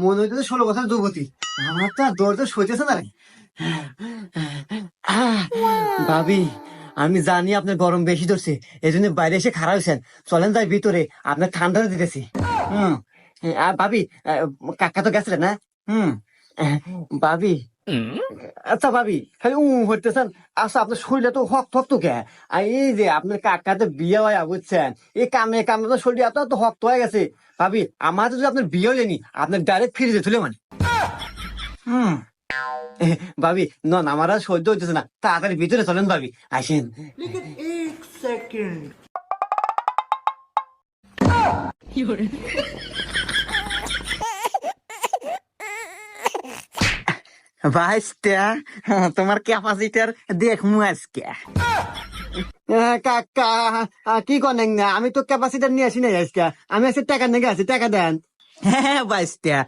মনে হইতেছে 16 বছর যুবতী। আমার তো আর দরদ সইতেছে না রে। ভাবি, আমি জানি আপনার গরম বেশি ধরছে, এই জন্য বাইরে এসে খাড়া হয়েছেন। চলেন যাই ভিতরে, আপনার ঠান্ডা দিতেছি। হুম। ভাবি, কাকা তো গেছিলেন না? হুম। ভাবি, আচ্ছা ভাবি, খালি হইতেছেন। আচ্ছা, আপনার শরীরে তো হক থক তো কে? আর এই যে আপনার কাকাতে বিয়ে হয় বুঝছেন, এই কামে কামে তো শরীর এত তো শক্ত হয়ে গেছে। ভাবি, আমার যদি আপনার বিয়ে হয়নি, আপনার ডাইরেক্ট ফিরে যেতে মানে। হুম। ভাবি, নন আমার আর সহ্য হইতেছে না, তাড়াতাড়ি ভিতরে চলেন ভাবি, আসেন। लेकिन एक सेकंड। ভাইস্তা, তোমার ক্যাপাসিটার দেখমু আজকে। কাকা, কি করেন না? আমি তো ক্যাপাসিটার নিয়ে আসি নাই আজকে, আমি আজকে টাকা নিয়ে আসি, টাকা দেন। হ্যাঁ ভাইস্তা,